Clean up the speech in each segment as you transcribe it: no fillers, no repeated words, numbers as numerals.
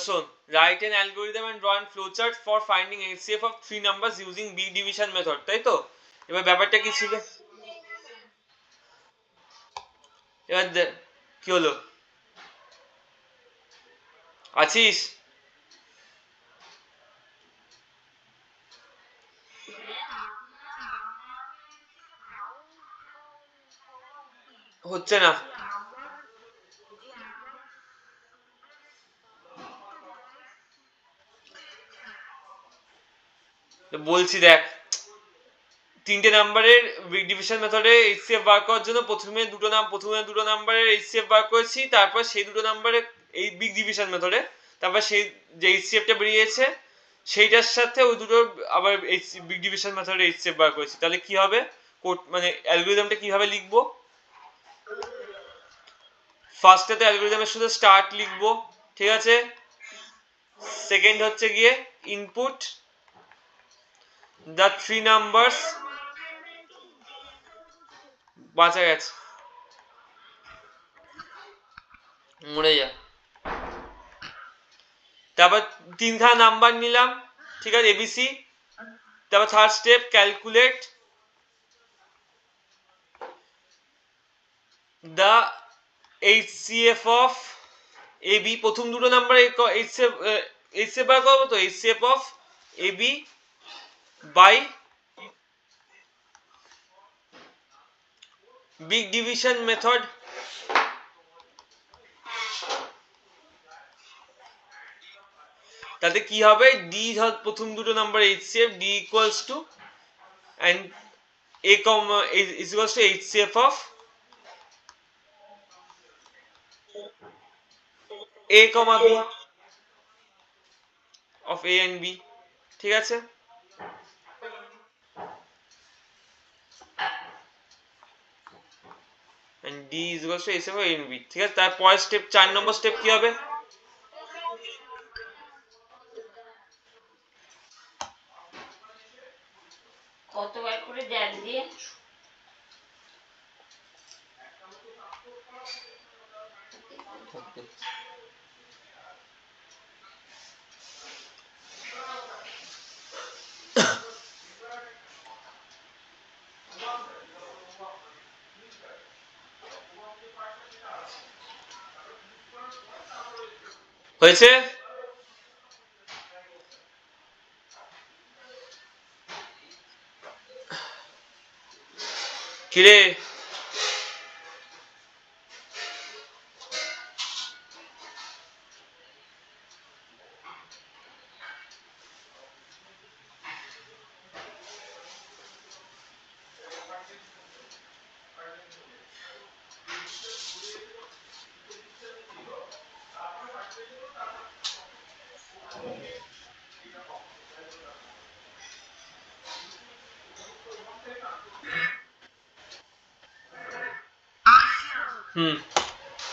শোন, write an algorithm and draw a flowchart for finding HCF of 3 numbers using big division method, তাই তো? এবার ব্যাপারটা কি ছিল? এবার কি হলো? আছিস? হচ্ছে না। বলছি দেখ, 3টে নাম্বারের বিগ ডিভিশন মেথডে এইচসিএফ বার করার জন্য প্রথমে দুটো নাম্বারের এইচসিএফ বার করেছি, তারপর সেই দুটো নাম্বারে এই বিগ ডিভিশন মেথডে, তারপর সেই যে এইচসিএফটা বেরিয়েছে সেইটার সাথে ওই দুটো আবার বিগ ডিভিশন মেথডে এইচসিএফ বার করেছি। তাহলে কি হবে, মানে অ্যালগরিদমটা কিভাবে লিখবো? ফার্স্টে তো অ্যালগরিদমের শুধু স্টার্ট লিখবো, ঠিক আছে? সেকেন্ড হচ্ছে গিয়ে ইনপুট দ্য 3 নাম্বারস, বাঁচা গেছে, মরে যা। তারপর 3খানা নাম্বার নিলাম, ঠিক আছে, এবিসি। তারপর third step calculate the HCF of AB. প্রথম দুটো নাম্বার এইচসিএফ বার করবো তো, HCF of AB by big division method. তাতে কি হবে, ডি ধর প্রথম দুটো number HCF, D equals to and a comma is equals to HCF of a comma b of a and b, ঠিক আছে? and d is equals to HCF of a and b, ঠিক আছে? তারপর step 4 নম্বর step কি হবে? কতবার করে Jack দিয়ে হয়েছে? কিরে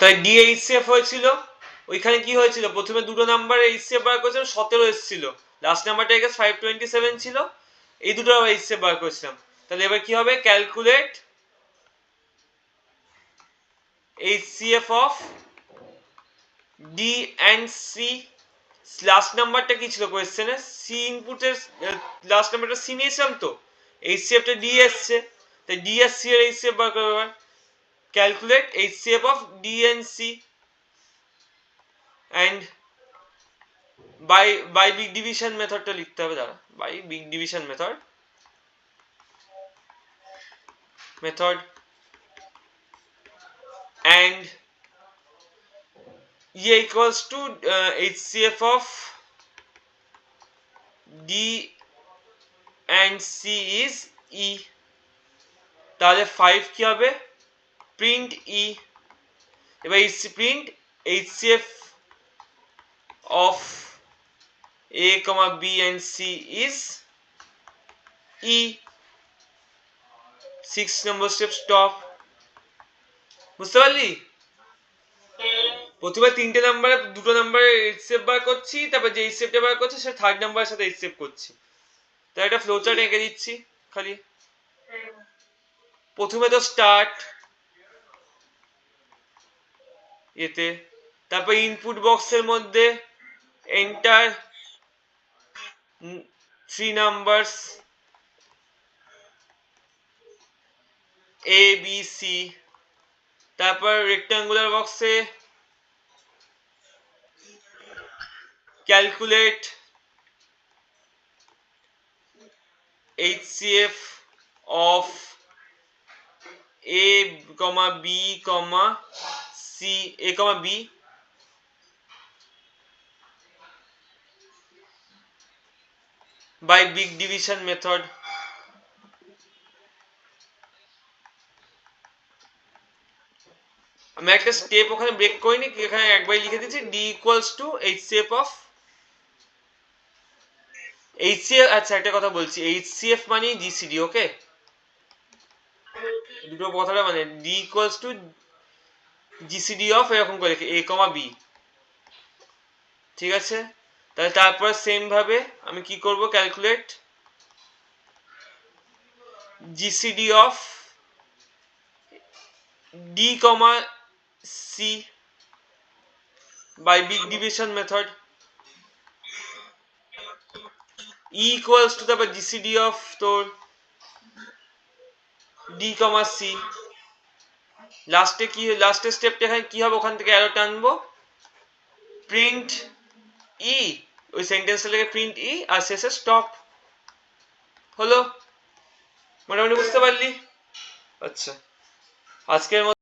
তাই ডি এইচসিএফ হয়েছিল। ওইখানে কি হয়েছিল, প্রথমে দুটো নাম্বার এইচসিএফ বার করেছিলাম, 17 এসেছিল, লাস্ট নাম্বারটা এগেস 527 ছিল, এই দুটো এইচসিএফ বার করেছিলাম। তাহলে এবার কি হবে, calculate HCF of D and C. Last নাম্বারটা কি ছিল কোয়েশ্চেনে, সি ইনপুটের লাস্ট নাম্বারটা সি নিয়েছিলাম তো, এইচসিএফটা ডি এসছে, তাই ডি আর সি এর এইচসিএফ বার করবে। Calculate HCF of D and C and by big division মেথডটা লিখতে হবে, দাঁড়া, by big division method and e equals to HCF of D and C is E। তাহলে 5 কি হবে, প্রিন্ট E। এবার print HCF of A, B and C is E। 6 number step stop. বুঝতে পারলি? প্রথমে 3টে নাম্বারে দুটো নাম্বারে এইচসিএফ বার করছি, তারপর যে এইচসিএফটা বার করছি সেটা থার্ড নাম্বারের সাথে এইচসিএফ করছি। তাই একটা ফ্লোচার্ট এঁকে দিচ্ছি খালি। প্রথমে তো স্টার্ট এতে, তারপর ইনপুট বক্সের মধ্যে enter 3 numbers a b c, তারপর রেক্টাঙ্গুলার বক্সে calculate HCF of a, b, c, a, b by big division method. আমি একটা স্টেপ ওখানে ব্রেক করিনি, এখানে একবার লিখে দিচ্ছি d equals to HCF of HCF। আচ্ছা একটা কথা বলছি, HCF মানে GCD, ওকে? দুটো কথাটা মানে d equals to GCD of এরকম করে a, b, ঠিক আছে? তাহলে তারপর সেম ভাবে আমি কি করব, calculate GCD of d, c by big division method equals to তারপর GCD of তোর d, c। লাস্টে কি, লাস্টের স্টেপটা এখানে কি হবে, ওখান থেকে অ্যারো টানবো, প্রিন্ট ই, ওই সেন্টেন্সটা লিখে প্রিন্ট ই, আর শেষে স্টপ। হলো? মোটামুটি বুঝতে পারলি? আচ্ছা, আজকের মতো